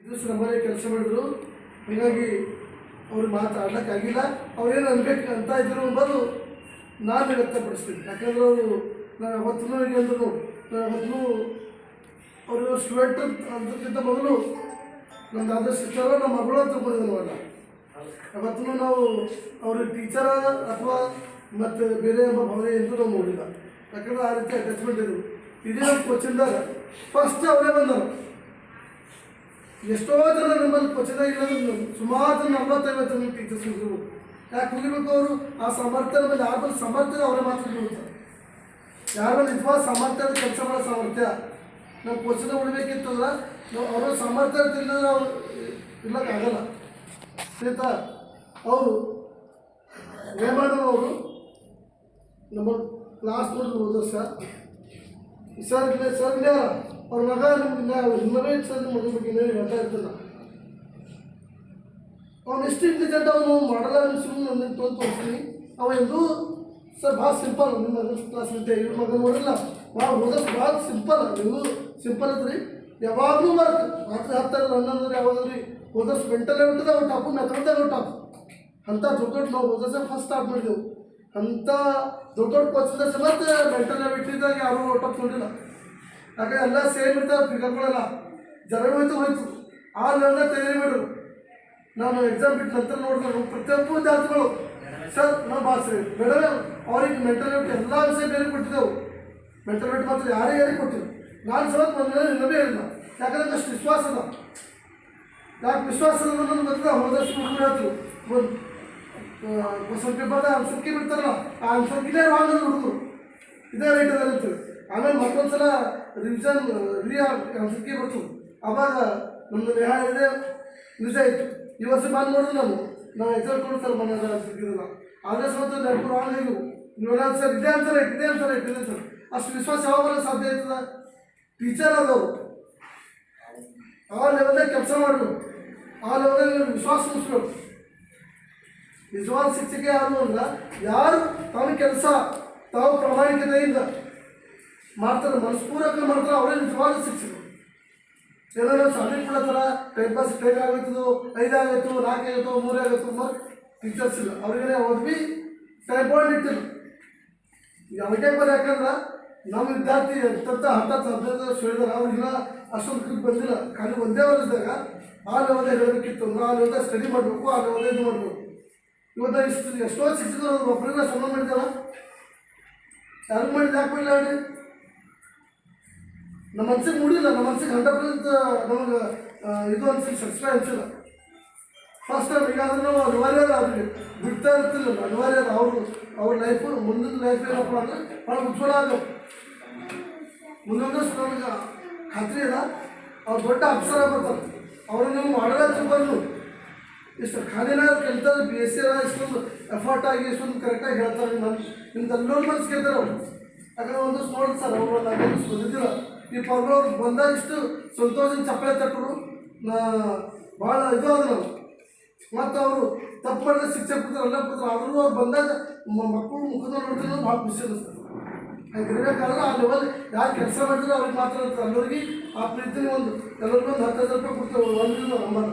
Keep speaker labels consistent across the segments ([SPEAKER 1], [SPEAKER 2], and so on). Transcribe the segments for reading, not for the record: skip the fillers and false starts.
[SPEAKER 1] ದಿವಸ ನಮ್ಮನೆ ಕೆಲಸ ಮಾಡಿದ್ರು. ಹೀಗಾಗಿ ಅವ್ರು ಮಾತಾಡೋಕ್ಕಾಗಿಲ್ಲ. ಅವ್ರೇನು ಅನ್ಬೇಕು ಅಂತ ಇದ್ರು ಅನ್ನೋದು ನಾನು ವ್ಯಕ್ತಪಡಿಸ್ತೀನಿ. ಯಾಕಂದ್ರೆ ಅವರು ನಾವು ಯಾವತ್ತೂ ಅಂದ್ರು ಯಾವತ್ತೂ ಅವರು ಸ್ಟೂಡೆಂಟ್ ಅದಕ್ಕಿಂತ ಮೊದಲು ನಮ್ದು ಆದರ್ಶ ಶಿಕ್ಷಕರು ನಮ್ಮ ಮಗಳು ಅಂತ ತಿಳ್ಕೊಂಡಿದ್ದೀನವಲ್ಲ. ಯಾವತ್ತೂ ನಾವು ಅವ್ರಿಗೆ ಟೀಚರ ಅಥವಾ ಮತ್ತು ಬೇರೆ ಎಂಬ ಭಾವನೆ ಎಂದು ನಾವು ನೋಡಿಲ್ಲ. ಯಾಕಂದ್ರೆ ಆ ರೀತಿ ಅಟ್ಯಾಚ್ಮೆಂಟ್ ಇದ್ರು. ಇದೇ ನಮ್ಮ ಕೋಚಿಂದಾಗ ಫಸ್ಟ್ ಅವರೇ ಬಂದರು. ಎಷ್ಟೋ ಜನ ನಮ್ಮಲ್ಲಿ ಕೋಚಿಂದಾಗ ಇಲ್ಲ, ಸುಮಾರು ಜನ 40-50 ಜನ ಟೀಚರ್ಸ್ ಇದ್ರು. ಯಾಕೆ ಹೋಗಿರ್ಬೇಕು? ಅವರು ಆ ಸಾಮರ್ಥ್ಯ ಮೇಲೆ ಯಾರ ಮೇಲೆ ಸಾಮರ್ಥ್ಯ ಅವರೇ ಮಾತಾಡ್ತಾರೆ. ಯಾರ ಮೇಲೆ ನಿಜವಾದ ಸಾಮರ್ಥ್ಯ ಕೆಲಸ ಮಾಡೋ ಸಾಮರ್ಥ್ಯ ನಾವು ಕೋಚಿಂದ ಉಳಿಬೇಕಿತ್ತಂದ್ರೆ ನಾವು ಅವರ ಸಾಮರ್ಥ್ಯ ತಿಳಿದ್ರೆ ಅವ್ರು ಇರ್ಲಕ್ಕಾಗಲ್ಲ. ಆಯ್ತಾ? ಅವರು ರೇಮಾಡವರು ನಮ್ಮ ಕ್ಲಾಸ್ ನೋಡಿದ್ರು ಹೋದ ಸರ್ ಇಲ್ಲ ಅವ್ರ ಮಗ ನಿಮ್ಮವೇ ಸರ್ ಮಗನ ಬಗ್ಗೆ ಹೇಳ್ತಾ ಇರ್ತಾನ. ಅವ್ನು ಎಷ್ಟು ಇಂಟೆಲಿಜೆಂಟ್ ಅವನು ಮಾಡಲ್ಲ ಸುಮ್ಮನೆ ನನ್ನ ತೋರಿಸ್ತೀನಿ. ಅವ ಎಂದು ಸರ್ ಭಾಳ ಸಿಂಪಲ್ ನಿಮ್ಮ ಮಗನ ಕ್ಲಾಸ್ ಇದ್ದೆ ಇವ್ರ ಮಗ ನೋಡಿಲ್ಲ ಭಾಳ ಓದೋದು ಭಾಳ ಸಿಂಪಲ್. ನೀವು ಸಿಂಪಲ್ ಐತ್ರಿ. ಯಾವಾಗಲೂ ಮಾರ್ಕ್ ರಾತ್ರಿ 10-11 ಯಾವಾಗಲೂ ಓದೋದು ಮೆಂಟಲ್ ಬಿಟ್ಟದೆ ಅವ್ರು ಟಾಪು ಮೆಥಡ್ದಾಗ ಟಾಪ್ ಅಂಥ ದೊಡ್ಡ ನಾವು ಓದೋದೇ ಫಸ್ಟ್ ಸ್ಟಾರ್ಟ್ ಮಾಡಿದೆವು. ಅಂಥ ದೊಡ್ಡ ಕೋಚಿಂದ ಸಮೇತ ಮೆಂಟಲ್ ಬಿಟ್ಟಿದ್ದಾಗ ಯಾರೂ ಟಾಪ್ ನೋಡಿಲ್ಲ. ಯಾಕಂದ್ರೆ ಎಲ್ಲ ಸೇಮ್ ಇರ್ತಾರೆ ಫಿಗರ್ಗಳೆಲ್ಲ ಹೋಯ್ತು ಆ ಲೆವೆಲ್ನ ತಯಾರಿ ಮಾಡಿದ್ರು. ನಾನು ಎಕ್ಸಾಮ್ ಬಿಟ್ಟು ನಂತರ ನೋಡಿದ್ರು ಪ್ರತಿಯೊಬ್ಬ ವಿದ್ಯಾರ್ಥಿಗಳು ಸರ್ ನಾವು ಭಾಷೆ ಬೇಡವೇ ಅವ್ರಿಗೆ ಮೆಂಟಲಿಟಿ ಎಲ್ಲ ವಿಷಯ ಬೇರೆ ಕೊಟ್ಟಿದ್ದೆವು. ಮೆಂಟಲಿಟಿ ಮಾತ್ರ ಯಾರೇ ಕೊಟ್ಟಿದ್ರು. ನಾನು ಸಮೇತ ಬಂದ ಇನ್ನೊಬ್ಬೇ ಹೇಳಿಲ್ಲ. ಯಾಕಂದ್ರೆ ಅಷ್ಟು ವಿಶ್ವಾಸ ಅದ. ಯಾಕೆ ವಿಶ್ವಾಸ ಅದ ನನಗೆ ಗೊತ್ತಿಲ್ಲ. ಹೋದಷ್ಟು ಹುಡುಗರು ಹೇಳ್ತೀವಿ ಒಂದು ಕ್ವಶನ್ ಪೇಪರ್ದ ಆನ್ಸರ್ಗೆ ಬಿಡ್ತಾರಲ್ಲ ಆ ಆನ್ಸರ್ಗಿನೇ ರಾಂಗ್ ಅಂದ್ರೆ ಹುಡುಗರು ಇದೇ ರೈಟ್ ಅದ ಅಂತೀವಿ. ಆಮೇಲೆ ಮತ್ತೊಂದು ಸಲ ರಿವಿಷನ್ ಆನ್ಸರ್ಗೆ ಬರ್ತು. ಆವಾಗ ನಮ್ಮದು ನ್ಯಾಯ ಇದೆ ನಿಜ ಇತ್ತು. ಈ ವರ್ಷ ಬಂದು ನೋಡಿದ್ರೆ ನಾವು ಎಕ್ಸಾಮ್ ಕೊಡ್ತಾರೆ ಮನೆಯಲ್ಲ ಆನ್ಸರ್ಗಿರಲ್ಲ. ಆದರೆ ಸ್ವಲ್ಪ ನೆನಪು ರಾಂಗ್ ಆಗಿವು. ನೀವೆಲ್ಲ ಸರ್ ಇದೇ ಆನ್ಸರ್ ಐತೆ ಇದೇ ಆನ್ಸರ್ ಐತೆ ಇದೇ ಸರ್ ಅಷ್ಟು ವಿಶ್ವಾಸ ಯಾವ ಬರೋಕ್ಕೆ ಸಾಧ್ಯ ಆಯ್ತದ? ಟೀಚರ್ ಆದವರು ಆ ಲೆವೆಲ್ದಾಗ ಕೆಲಸ ಮಾಡಬೇಕು. ಆ ಲೆವೆಲ್ದಾಗ ವಿಶ್ವಾಸ ಉಳಿಸ್ಬೇಕು. ನಿಜವಾದ ಶಿಕ್ಷಕ ಯಾರು ಅಂದ್ರೆ ಯಾರು ತಮ್ಮ ಕೆಲಸ ತಾವು ಪ್ರಾಮಾಣಿಕತೆಯಿಂದ ಮಾಡ್ತಾರೆ, ಮನಸ್ಪೂರ್ವಕ ಮಾಡ್ತಾರೆ, ಅವರೇ ನಿಜವಾದ ಶಿಕ್ಷಕರು. ಏನಾದ್ರು ಶಾಲೆ ಕೊಡತ್ತಾರ ಟೈಮ್ ಪಾಸ್ ಟೈಮ್ ಆಗೋಯ್ತದು 5 ಆಗೋಯ್ತು 4 ಆಗೋಯ್ತು 3 ಆಗೋಯ್ತು ಟೀಚರ್ಸ್ ಇಲ್ಲ. ಅವ್ರಿಗೆ ಓದ್ವಿ ಟೈಮ್ ಪಾಯಿಂಟ್ ಇಟ್ಟಿಲ್ಲ. ಈಗ ಅವಕ್ಕೆ ಬರ ಯಾಕಂದ್ರೆ ನಮ್ಮ ವಿದ್ಯಾರ್ಥಿ 10-15 ವರ್ಷ ಹೇಳಿದಾರೆ. ಅವ್ರಿಗಿನ್ನ ಅಷ್ಟೊಂದು ಕಲಿಗೆ ಬಂದಿಲ್ಲ. ಖಾಲಿ ಒಂದೇ ವರ್ಷದಾಗ ಆ ಲೆವೆಲ್ದಾಗ ಹೇಳಬೇಕಿತ್ತು ಅಂದ್ರೆ ಆ ಲೆವೆಲ್ದಾಗ ಸ್ಟಡಿ ಮಾಡಬೇಕು, ಆ ಲೆವೆಲ್ದಾಗ ಇದು ಮಾಡಬೇಕು. ಇವತ್ತು ಎಷ್ಟೋ ಶಿಕ್ಷಕರು ಒಬ್ಬರಿಂದ ಸನ್ಮಾನ ಮಾಡಿದ್ದಾರ. ಯಾರು ಮಾಡಿದ್ದು ಯಾಕೆ ಮಾಡಿಲ್ಲ ಹೇಳಿ? ನಮ್ಮ ಮನ್ಸಿಗೆ ಮೂಡಿಲ್ಲ. ನಮ್ಮ ಮನ್ಸಿಗೆ 100% ನಮಗೆ ಇದು ಅನ್ಸಿಲ್ಲ, ಸ್ಯಾಟಿಸ್ಫೈ ಅನ್ಸಿಲ್ಲ. ಫಸ್ಟ್ ಟೈಮ್ ಈಗಾದ್ರೆ ನಾವು ಅನಿವಾರ್ಯ ಅವ್ರಿಗೆ ಬಿಡ್ತಾ ಇರ್ತಿಲ್ಲ. ಅನಿವಾರ್ಯ ಅವ್ರ ಲೈಫು ಮುಂದಿನ ಲೈಫ್ ಏನಪ್ಪ ಅಂದ್ರೆ ಭಾಳ ಉಜ್ವಲ ಆಗಬೇಕು. ಮುಂದೊಂದು ನಮಗೆ ಖಾತ್ರಿ ಇಲ್ಲ ಅವ್ರು ದೊಡ್ಡ ಅಪ್ಸರ ಬರ್ತಾರೆ. ಅವ್ರನ್ನ ನೀವು ಮಾಡಲ್ಲ ಬಂದು ಇಷ್ಟು ಖಾಲಿನ ಕಲಿತಾರೆ. BSc ಇಷ್ಟೊಂದು ಎಫರ್ಟ್ ಆಗಿ ಇಷ್ಟೊಂದು ಕರೆಕ್ಟಾಗಿ ಹೇಳ್ತಾರೆ. ನಿಮ್ದು ಎಲ್ಲರೂ ಮನಸ್ಸು ಕೇಳ್ತಾರೆ ಅವರು. ಯಾಕಂದ್ರೆ ಒಂದು ನೋಡಿ ಸರ್ ಅವರು ನಾನು ಬಂದಿದ್ದಿಲ್ಲ. ಈ ಪರ್ಗಳವ್ರು ಬಂದಾಗ ಇಷ್ಟು ಸಂತೋಷದಿಂದ ಚಪ್ಪಳೆ ತಟ್ಟರು ಭಾಳ ಇದು ಆದ ನಾವು. ಮತ್ತು ಅವರು ತಪ್ಪು ಮಾಡಿದ್ರೆ ಶಿಕ್ಷೆ ಕೊಡ್ತಾರೆ ಎಲ್ಲ ಕೊಡ್ತಾರೆ. ಆದರೂ ಅವ್ರು ಬಂದಾಗ ಮಕ್ಕಳು ಮುಖದ ನೋಡ್ತಾರೆ ಭಾಳ ಖುಷಿ ಅನ್ನಿಸ್ತದೆ. ಹಾಗೆ ಇರಬೇಕಾದ್ರೆ ಆ ಲೆವೆಲ್ ಯಾರು ಕೆಲಸ ಮಾಡಿದ್ರೆ ಅವ್ರಿಗೆ ಮಾತ್ರ ಇರ್ತಾರೆ. ಎಲ್ಲರಿಗೆ ಆ ಪ್ರೀತಿನ ಒಂದು ಎಲ್ಲರಿಗೂ ಒಂದು 10,000 ರೂಪಾಯಿ ಕೊಡ್ತೇವೆ ಒಂದರಿಂದ ನಂಬರ್.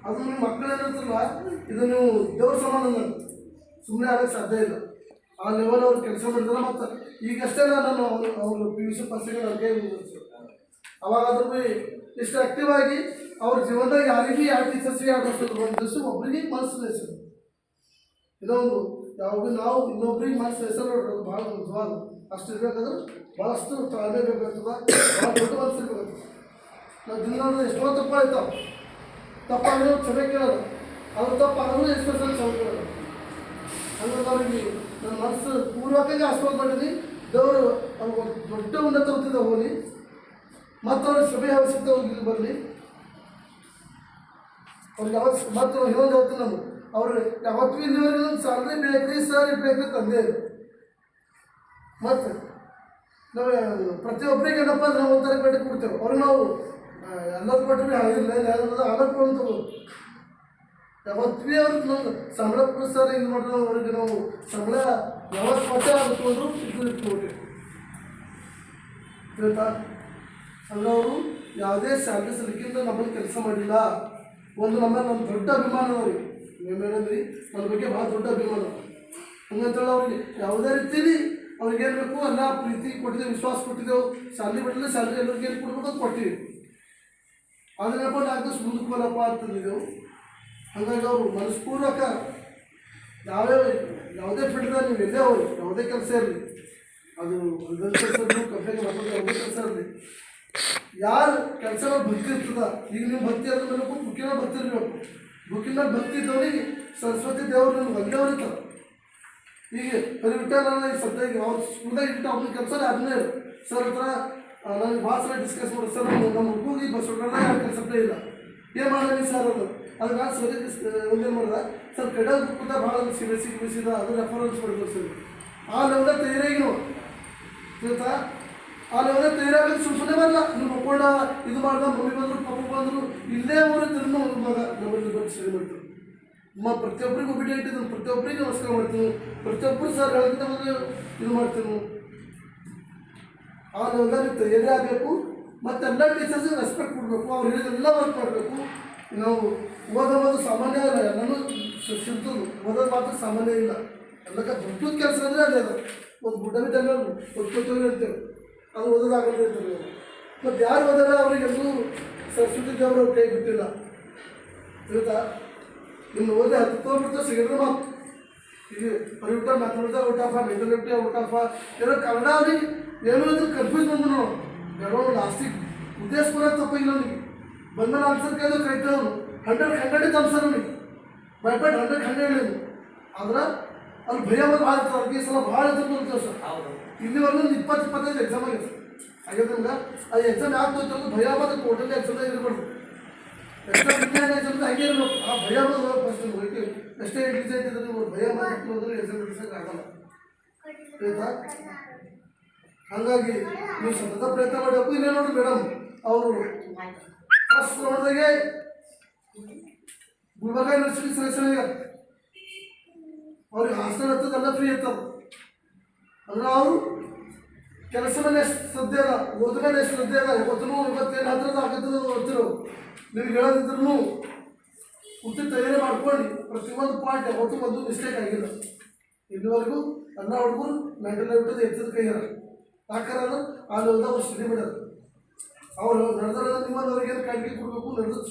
[SPEAKER 1] ಅದು ನಿಮ್ಮ ಮಕ್ಕಳು ಏನಿರ್ತಲ್ಲ ಇದು ನೀವು ದೇವ್ರ ಸಮಾನ ಸುಮ್ಮನೆ ಆಗೋಕ್ಕೆ ಸಾಧ್ಯ ಇಲ್ಲ. ಆ ಲೆವೆಲ್ ಅವ್ರು ಕೆಲಸ ಮಾಡಿದ್ರೆ ಮತ್ತು ಈಗಷ್ಟೇ ನಾನು ಅವರು PUC ಪಾಸಿಗೆ ಅವ್ರಿಗೆ ಅವಾಗಾದ್ರೂ ಭೀ ಇಷ್ಟು ಆ್ಯಕ್ಟಿವ್ ಆಗಿ ಅವ್ರ ಜೀವನದಾಗ ಯಾರಿಗೂ ಯಾವ ಟೀಚರ್ಸ್ಗೆ ಒಂದು ಒಬ್ಬರಿಗೆ ಮನಸ್ಸು ಹೆಸರು ಇದೊಂದು ಯಾವಾಗ ನಾವು ಇನ್ನೊಬ್ರಿಗೆ ಮನಸ್ಸು ಹೆಸರು ನೋಡೋದು ಭಾಳ ನಿಜವಾದ ಅಷ್ಟು ಇರಬೇಕಾದ್ರೆ ಭಾಳಷ್ಟು ತಾಳ್ಮೆ ಬೇಕಾಗ್ತದೆ. ಭಾಳ ದೊಡ್ಡ ಮನಸ್ಸು ಇರಬೇಕಾಗ್ತದೆ. ನಾವು ದಿನ ಎಷ್ಟೋ ತಪ್ಪಾಯ್ತಾವೆ. ತಪ್ಪಾಗಿರೋ ಕ್ಷಮೆ ಕೇಳೋದು. ಅವ್ರು ತಪ್ಪಾದರೂ ಎಷ್ಟು ಕ್ಷಮೆ ಕೇಳೋದು. ಹಂಗಾಗಿ ಅವ್ರಿಗೆ ನನ್ನ ಮನಸ್ಸು ಪೂರ್ವಕವಾಗಿ ಆಶೀರ್ವಾದ ಮಾಡಿದ್ವಿ. ದೇವರು ಅವ್ರಿಗೆ ದೊಡ್ಡ ಉನ್ನತ ಹೊತ್ತಿದ್ದ ಹೋಗಿ ಮತ್ತು ಅವ್ರಿಗೆ ಸಭೆ ಅವಶ್ಯಕತೆ ಹೋಗಿ ಬರಲಿ. ಅವ್ರಿಗೆ ಯಾವತ್ತು ಮತ್ತು ಇನ್ನೊಂದು ಹೇಳ್ತೀನಿ ನಾನು ಅವ್ರು ಯಾವತ್ತೂ ಇಲ್ಲಿವರೆಗೂ ಸ್ಯಾಲ್ರಿ ಬೇಕ್ರಿ ಸರ್ ಬೇಕ್ರಿ ತಂದೆ ಇದೆ. ಮತ್ತು ನಾವು ಪ್ರತಿಯೊಬ್ಬರಿಗೆ ಏನಪ್ಪ ನಾವು ಒಂಥರ ಭೇಟಿ ಕೊಡ್ತೇವೆ. ಅವ್ರಿಗೆ ನಾವು ಎಲ್ಲರೂ ಕೊಟ್ಟರೆ ಆಗಿಲ್ಲ ಆಗಬೇಕು ಅಂತ ಯಾವತ್ತೂ ಅವ್ರಿಗೆ ನಾವು ಸಂಬಳ ಸರ್ ಇದು ಮಾಡಿದ್ರೆ ಅವ್ರಿಗೆ ನಾವು ಸಂಬಳ ಯಾವತ್ತು ಕೊಟ್ಟೆ ಆಗಿಟ್ಕೊಂಡ್ರು ಇದು ಇಟ್ಕೊಳ್ತೀವಿ. ಆಯ್ತಾ? ಹಂಗವರು ಯಾವುದೇ ಸ್ಯಾಲ್ರಿ ಸಲಿಕ್ಕಿಂದ ನಮ್ಮಲ್ಲಿ ಕೆಲಸ ಮಾಡಿಲ್ಲ. ಒಂದು ನಮ್ಮ ದೊಡ್ಡ ಅಭಿಮಾನ ಅವ್ರಿಗೆ ನೀವೇನಂದ್ರಿ ನನ್ನ ಬಗ್ಗೆ ಭಾಳ ದೊಡ್ಡ ಅಭಿಮಾನ. ಹಂಗಂತೇಳಿ ಅವ್ರಿಗೆ ಯಾವುದೇ ರೀತಿಲಿ ಅವ್ರಿಗೆ ಏನು ಬೇಕು ಎಲ್ಲ ಪ್ರೀತಿ ಕೊಟ್ಟಿದ್ದೇವೆ, ವಿಶ್ವಾಸ ಕೊಟ್ಟಿದ್ದೆವು. ಸ್ಯಾಲ್ರಿ ಬಿಡಲಿಲ್ಲ, ಸ್ಯಾಲ್ರಿ ಎಲ್ಲರಿಗೆ ಏನು ಕೊಡ್ಬೇಕು ಅಂತ ಕೊಟ್ಟಿವಿ. ಅದನ್ನೇಪ್ಪ 4 ದಿವಸ ಮುಂದಕ್ಕೆ ಬರಪ್ಪ ಅಂತಂದಿದ್ದೆವು. ಹಾಗಾಗಿ ಅವರು ಮನಸ್ಪೂರ್ವಕ ಯಾವುದೇ ಫೀಲ್ಡ್ದಾಗ ನೀವು ಎಲ್ಲೇ ಹೋಗಿ ಯಾವುದೇ ಕೆಲಸ ಇರಲಿ, ಅದು ಹೊಲದಲ್ಲಿ ಕೆಲಸ ಇರಲಿ, ಕಂಪ್ನಿಗೆ ಯಾವುದೇ ಕೆಲಸ ಇರಲಿ, ಯಾರು ಕೆಲಸ ಭಕ್ತಿ ಇರ್ತದ. ಈಗ ನೀವು ಭಕ್ತಿ ಅದ್ರ ಮೇಲೆ ಬುಕ್ಕಿನ ಭಕ್ತಿ ಇರಬೇಕು. ಬುಕ್ಕಿನ ಭಕ್ತಿ ಇದ್ದವ್ರಿಗೆ ಸರಸ್ವತಿ ದೇವರು ನಿಮ್ಗೆ ಒಂದೇವ್ರು ಇರ್ತಾರೆ. ಈಗ ಪರಿಬಿಟ್ಟಾರ ಈಗ ಸದ್ಯಕ್ಕೆ ಅವ್ರು ಸ್ಕೂಲ್ದಾಗ ಇಟ್ಟು ಅವ್ನ ಕೆಲಸ ಅದನ್ನೇ ಸರ್ ಹತ್ರ ನನಗೆ ಭಾಳ ಸಲ ಡಿಸ್ಕಸ್ ಮಾಡಿ ಸರ್ ನಮ್ಮ ಹುಡುಗಿ ಬಸ್ ಹೊಡ್ಕೊಂಡ ಯಾವ ಕೆಲಸನೇ ಇಲ್ಲ, ಏನು ಮಾಡೋದು ಸರ್ ಅದು ನಾನು ಸರಿ ಒಂದೇನು ಮಾಡಿದ ಸರ್ ಕಡೆ ಕೂಡ ಭಾಳ ಸಿಗಿಸಿದ ಅದು ರೆಫರೆನ್ಸ್ ಮಾಡಿದ್ರು ಸರ್. ಆ ಲೆವೆಲ ತಯಾರಾಗಿನೋ ತಿಳಿತಾ, ಆ ಲೆವೆಲ ತಯಾರಾಗಿ ಸುಮ್ಮನೆ ಬರಲ್ಲ. ನೀವು ಮಕ್ಕೊಂಡ ಇದು ಮಾಡ್ದ ಮಮ್ಮಿ ಬಂದರು ಪಪ್ಪ ಬಂದರು ಇಲ್ಲೇ ಅವರು ತಿರುಗಿ ಮಗ ನಮ್ಮಲ್ಲಿ ಬಂದು ಸರಿ ಮಾಡ್ತಾರೆ. ಪ್ರತಿಯೊಬ್ಬರಿಗೂ ಒಬ್ಬಿಟ್ಟು ಇಟ್ಟಿದ್ದೀನಿ, ಪ್ರತಿಯೊಬ್ಬರಿಗೆ ನಮಸ್ಕಾರ ಮಾಡ್ತೀನಿ, ಪ್ರತಿಯೊಬ್ಬರು ಸರ್ ಹೇಳ್ತಿದ್ದ ಮೊದಲು ಇದು ಮಾಡ್ತೀನಿ. ಆ ಲೆವೆಲ ನೀವು ತಯಾರಿ ಆಗಬೇಕು. ಮತ್ತು ಎಲ್ಲ ಟೀಚರ್ಸಿಗೆ ರೆಸ್ಪೆಕ್ಟ್ ಕೊಡಬೇಕು, ಅವ್ರು ಹೇಳಿದೆಲ್ಲ ವರ್ಕ್ ಮಾಡಬೇಕು. ನಾವು ಓದೋದು ಸಾಮಾನ್ಯ ಇಲ್ಲ, ಎಲ್ಲನೂ ಸಿಗ್ತದೆ, ಓದೋದು ಮಾತ್ರ ಸಾಮಾನ್ಯ ಇಲ್ಲ. ಎಲ್ಲಕ್ಕೆ ದೊಡ್ಡ ಕೆಲಸ ಅಂದರೆ ಅದೇ ಅದು. ಒಂದು ಗುಡ್ಡ ಬಿದ್ದಂಗೆ ಓದ್ಕೋತೀವಿ ಅಂತೇವೆ, ಅದು ಓದೋದಾಗಲ್ಲ ಅಂತೇವೆ. ಮತ್ತು ಯಾರು ಓದಲ್ಲ ಅವರಿಗೆಲ್ಲೂ ಸರಸ್ವತಿ ದೇವರು ಕೈ ಬಿಟ್ಟಿಲ್ಲ ತಿಳಿತಾ. ನಿನ್ನ ಓದಿ 10 ತಗೊಂಡ್ಬಿಡ್ತಾರೆ ಸಿಗಂದ್ರೆ ಮಾತು ಈಗ ಪರಿಬಿಟ್ಟ mathematics out of, mentality out of, ಏನೋ ಕನ್ನಡ ಅವ್ರಿಗೆ ಏನೋ ಇದ್ರೆ ಕನ್ಫ್ಯೂಸ್ ಬಂದು ನಾವು ಯಾರೋ ಲಾಸ್ಟಿಗೆ ಉದ್ದೇಶ ಕೂಡ ತಪ್ಪಾಗಿಲ್ಲ. ಅವನಿಗೆ ಬಂದ ಆನ್ಸರ್ ಕೇಳಿದ್ರೆ ಕರೆಕ್ಟ್ ಅವನು 100 ತಪ್ಸರ್ ಅವನಿಗೆ ಭಯಪಟ್ಟು 100 ಹೇಳಿದ್ರು. ಆದ್ರೆ ಅಲ್ಲಿ ಭಯ ಬಂದು ಭಾಳ ಇರ್ತದೆ. ಅವ್ರಿಗೆ ಈ ಸಲ ಭಾಳ ಇರ್ತದೆ ಸರ್. ಇಲ್ಲಿವರೆಗೂ ಒಂದು 20-25 ಎಕ್ಸಾಮ್ ಆಗಿದೆ ಹಾಗಾದ್ರೆ ನಮ್ಗೆ ಆ ಎಕ್ಸಾಮ್ ಯಾಕೆ ಗೊತ್ತಿರೋದು ಭಯ ಬಂದು ಟೋಟಲಿ ಎಕ್ಸಾಮ್ದಾಗ ಇರಬಾರ್ದು. ಎಕ್ಸಾಮ್ ವಿಜ್ಞಾನ ಎಕ್ಸಾಮ್ದಾಗ ಹಾಗೆ ಇರಬೇಕು. ಆ ಭಯ ಬಂದು ಫಸ್ಟ್ ಹೋಗ್ತೀವಿ ಎಷ್ಟೇ ಇಂಟೆಲಿಜೆಂಟ್ ಇದ್ರೆ ನೀವು ಭಯ ಮಾಡಿಟ್ಟು ಹೋದ್ರೆ ಎಕ್ಸಾಮ್ ಬಿಡಿಸೋಕೆ ಆಗಲ್ಲ ಆಯ್ತಾ. ಹಾಗಾಗಿ ನೀವು ಸತತ ಪ್ರಯತ್ನ ಮಾಡಬೇಕು. ಇಲ್ಲೇ ನೋಡ್ರಿ ಮೇಡಮ್ ಅವರು ಫಸ್ಟ್ ರೌಂಡ್ದಾಗೆ ಗುಲ್ಬರ್ಗ ಯೂನಿವರ್ಸಿಟಿ ಸೆಲೆಕ್ಷನ್ ಆಗ್ಯಾರ. ಅವ್ರಿಗೆ ಹಾಸ್ಟೆಲ್ ಹತ್ತದೆಲ್ಲ ಫ್ರೀ ಇರ್ತದೆ. ಅಂದ್ರೆ ಅವರು ಕೆಲಸ ಮೇಲೆ ಎಷ್ಟು ಶ್ರದ್ಧೆ ಅದ, ಓದ ಮೇಲೆ ಎಷ್ಟು ಶ್ರದ್ಧೆ ಅದ. ಇವತ್ತೇನು ಹತ್ರದ ಆಗತ್ತದ ಓದ್ತಿರೋ ನಿಮ್ಗೆ ಹೇಳೋದಿದ್ರು ಪೂರ್ತಿ ತಯಾರಿ ಮಾಡ್ಕೊಂಡು ಪ್ರತಿಯೊಂದು ಪಾಯಿಂಟ್ ಯಾವತ್ತೂ ಒಂದು ಮಿಸ್ಟೇಕ್ ಆಗಿಲ್ಲ. ಇಲ್ಲಿವರೆಗೂ ಎಲ್ಲ ಹುಡುಗರು ಮೆಂಟಲ್ ಬಿಟ್ಟದ್ದು ಎತ್ತದ ಕೈಯಾರ ಯಾಕಂದ್ರೆ ಆ ಲೆವೆಲ್ದಾಗ ಅವ್ರು ಸ್ಟಡಿ ಮಾಡ್ಯಾರ. ಅವ್ರು ನಡೆದ್ರೆ ನಿಮ್ಮವ್ರಿಗೇನು ಕಾಣಿಕೆ ಕೊಡಬೇಕು, ನಡೆದು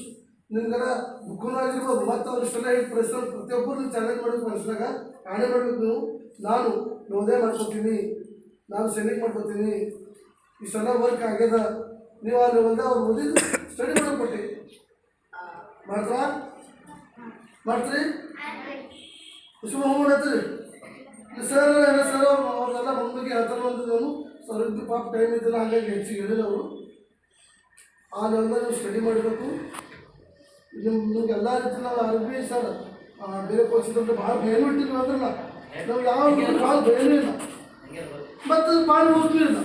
[SPEAKER 1] ನಿಮ್ಗೆಲ್ಲ ಬುಕ್ಕೂ ಆಗಿರ್ಬೋದು. ಮತ್ತು ಅವ್ರು ಇಷ್ಟೆಲ್ಲ ಹೇಳಿ ಪ್ರಶ್ನೆ ಪ್ರತಿಯೊಬ್ಬರು ನೀವು ಚಾಲೆಂಜ್ ಮಾಡಬೇಕು. ಮನುಷ್ಯನಾಗ ಆಣೆ ಮಾಡಬೇಕು. ನಾನು ನವೋದಯ ಮಾಡ್ಕೊತೀನಿ, ನಾನು ಸೈನಿಕ್ ಮಾಡ್ಕೊತೀನಿ, ಇಷ್ಟೆಲ್ಲ ವರ್ಕ್ ಆಗ್ಯದ. ನೀವು ಆ ಲೆವೆಲ್ದಾಗ ಅವ್ರು ಓದಿದ್ದು ಸ್ಟಡಿ ಮಾಡೋಕೆ ಕೊಟ್ಟು ಮಾಡ್ತೀರಿ ಸುಮ್ಮ ಮಾಡತ್ತೀರಿ. ಸರ್ ಸರ್ ಅವ್ರನ್ನೆಲ್ಲ ಮಗನಿಗೆ ಹೇಳ್ತಾರೆ ಬಂದಿದ್ದವನು ಸರ್ ಇದ್ದು ಪಾಪ ಟೈಮ್ ಇದ್ದಿಲ್ಲ, ಹಾಗಾಗಿ ಹೆಚ್ಚಿಗೆ ಹೇಳಿಲ್ಲ ಅವರು. ಆ ಲೆವೆಲ್ದಾಗ ನೀವು ಸ್ಟಡಿ ಮಾಡಬೇಕು. ನಿಮ್ಗೆಲ್ಲ ರೀತಿ ನಾವು ಅರ್ಬಿ ಸರ್ ಬೇರೆ ಕೋರ್ಸಿದ್ರೆ ಭಾಳ ಭಯನೂ ಇಟ್ಟಿದ್ವಿ ಅಂದ್ರಲ್ಲ, ನಾವು ಯಾವ ಭಾಳ ಭಯನೂ ಇಲ್ಲ ಮತ್ತು ಭಾಳ ಹೋಗ್ಲೂ ಇಲ್ಲ.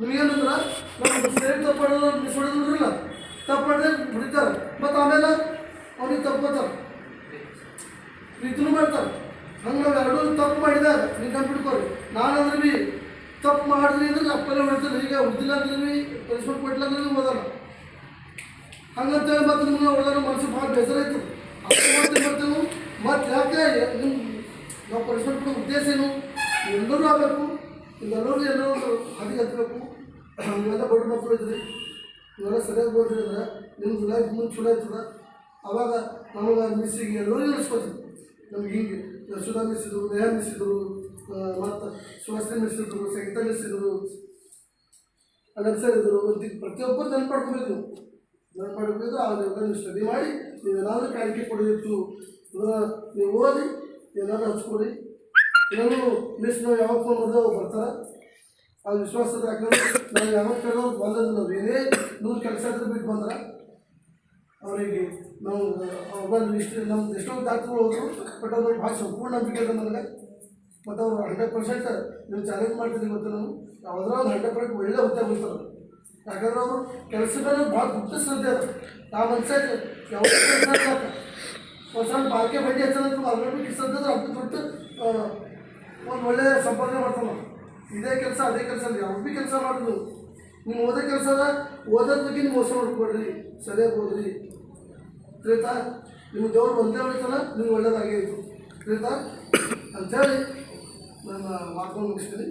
[SPEAKER 1] ನಿಮಗೇನಂದ್ರೆ ನಾವು ಸೇರಿ ತಪ್ಪು ಮಿಸ್ ಹೊಡೆದಿಲ್ಲ, ತಪ್ಪು ಮಾಡಿದ್ರೆ ಬಿಡ್ತಾರೆ. ಮತ್ತು ಆಮೇಲೆ ಅವ್ರಿಗೆ ತಪ್ಕೋತಾರೆ, ಪ್ರೀತಿನೂ ಮಾಡ್ತಾರೆ. ಹಂಗೆ ನಾವು ಎರಡೂ ತಪ್ಪು ಮಾಡಿದಾಗ ನೀವು ಕಂಪಿಟ್ಕೋರಿ. ನಾನಂದ್ರೆ ಭೀ ತಪ್ಪು ಮಾಡಿದ್ರಿ ಅಂದ್ರೆ ಅಪ್ಪಲ್ಲೇ ಹೊಡಿತಾರೆ. ಈಗ ಉದ್ದಿಲ್ಲ ಅಂದ್ರೆ ಭೀ ಪನಿಷ್ಮೆಂಟ್ ಕೊಟ್ಟಿಲ್ಲ ಅಂದ್ರೆ ನೀವು ಓದಲ್ಲ. ಹಂಗಂತೇಳಿ ಮತ್ತು ನಿಮ್ಗೆ ಒಳ್ಳೆ ಮನಸ್ಸು ಭಾಳ ಬೇಜಾರಾಯ್ತು. ಅಷ್ಟು ಬರ್ತೇವೆ ಮತ್ತು ಯಾಕೆ ನಿಮ್ಮ ನಾವು ಪನಿಷ್ಮೆಂಟ್ ಕೊಡೋ ಉದ್ದೇಶ ಏನು? ಎಲ್ಲರೂ ಆಗಬೇಕು, ಎಲ್ಲರೂ ಎಲ್ಲರೂ ಹಾಗೆ ಹತ್ತಬೇಕು. ನೀವೆಲ್ಲ ಬಡ ಮಕ್ಕಳು ಇದ್ರಿ, ನೀವೆಲ್ಲ ಸರಿಯಾಗಿ ಓದ್ರಿ ಅಂದ್ರೆ ನಿಮ್ದು ಲೈಫ್ ಮುಂದೆ ಚಲೋ ಆಯ್ತದ. ಆವಾಗ ನಮಗೆ ಮಿಸ್ಸಿಗೆ ಎಲ್ಲರಿಗೂ ನಡೆಸ್ಕೊತೀವಿ. ನಮ್ಗೆ ಹಿಂಗೆ ಯಶೋಧ ಮಿಸ್ ಇದ್ರು, ನೇಹ ಮಿಸ್ ಇದ್ರು, ಮತ್ತು ಸುಹಾಸ್ನಿ ಮಿಸ್ ಇದ್ರು, ಸಂಗೀತ ಮಿಸ್ ಇದ್ರು, ಅನಕ್ಷರ್ ಇದ್ರು. ಪ್ರತಿಯೊಬ್ಬರು ನೆನಪು ಮಾಡ್ಕೋಬೇಕು. ನೆನಪು ಮಾಡ್ಕೋಬೇಕು. ಆವಾಗ ನೀವು ಸ್ಟಡಿ ಮಾಡಿ ನೀವೇನಾದರೂ ಕಾಣಿಕೆ ಕೊಡೋದಿತ್ತು ನೀವು ಓದಿ ಏನಾದರೂ ಹಚ್ಕೊಡಿ. ಇನ್ನೂ ಮಿಸ್ ನಾವು ಯಾವಾಗ ಫೋನ್ ಮಾಡಿದ್ರೆ ಅವ್ರು ಬರ್ತಾರೆ. ಆ ವಿಶ್ವಾಸದ ಯಾಕಂದ್ರೆ ನಾವು ಯಾವಾಗ ಕೇಳೋದು ಬಂದದ್ದು ನಾವು ಏನೇ 100 ಕೆಲಸ ಇದ್ರೆ ಬಿಟ್ಟು ಬಂದ್ರೆ ಅವರಿಗೆ ನಾವು ಬಂದು ಇಷ್ಟು ನಮ್ದು ಎಷ್ಟೋ ಡಾಕ್ಟ್ರುಗಳು ಹೋದರು. ಬಟ್ ಅವ್ರು ಭಾಳ ಸಂಪೂರ್ಣ ನಂಬಿಕೆ ಇದೆ ನನಗೆ. ಮತ್ತು ಅವರು 100% ನೀವು ಚಾಲೆಂಜ್ ಮಾಡ್ತಿದ್ದೀವಿ ಮತ್ತು ನಾವು ಯಾವುದ್ರ ಒಂದು 100% ಒಳ್ಳೆ ಹುದ್ದೆ ಹೋಗ್ತಾರೆ. ಯಾಕಂದ್ರೆ ಅವರು ಕೆಲಸ ಮೇಲೆ ಭಾಳ ದೊಡ್ಡ ಶ್ರದ್ಧೆ ಅದ. ಆ ಮನುಷ್ಯಕ್ಕೆ ಯಾವ ಕೆಲಸ ಒಂದು ಸ್ವಲ್ಪ ಬಾಲ್ಕೆ ಬಡ್ಡಿ ಹಚ್ಚೋದು ಆಲ್ರೆಡಿ ಶ್ರದ್ಧೆ ಅಂದ್ರೆ ಅದು ದೊಡ್ಡ ಒಂದು ಒಳ್ಳೆಯ ಸಂಪಾದನೆ ಮಾಡ್ತಾನೆ. ಇದೇ ಕೆಲಸ ಅದೇ ಕೆಲಸ ಅಲ್ಲ, ಯಾವ ಭೀ ಕೆಲಸ ಮಾಡೋದು. ನೀವು ಓದೋ ಕೆಲಸ ಅದ ಓದೋದ್ರ ಬಗ್ಗೆ ನೀವು ಮೋಸ ಮಾಡ್ಕೊಡ್ರಿ, ಸರಿಯಾಗಿ ಓದ್ರಿ. ತಿಳಿತಾ? ನಿಮ್ಮ ದೇವ್ರು ಒಂದೇ ಹೊಡಿತಾನ, ನಿಮ್ಗೆ ಒಳ್ಳೇದಾಗೇ ಇತ್ತು. ತಿಳಿತಾ? ಅಂಥೇಳಿ ನನ್ನ ಮಾತನ್ನು ಮುಗಿಸ್ತೀನಿ.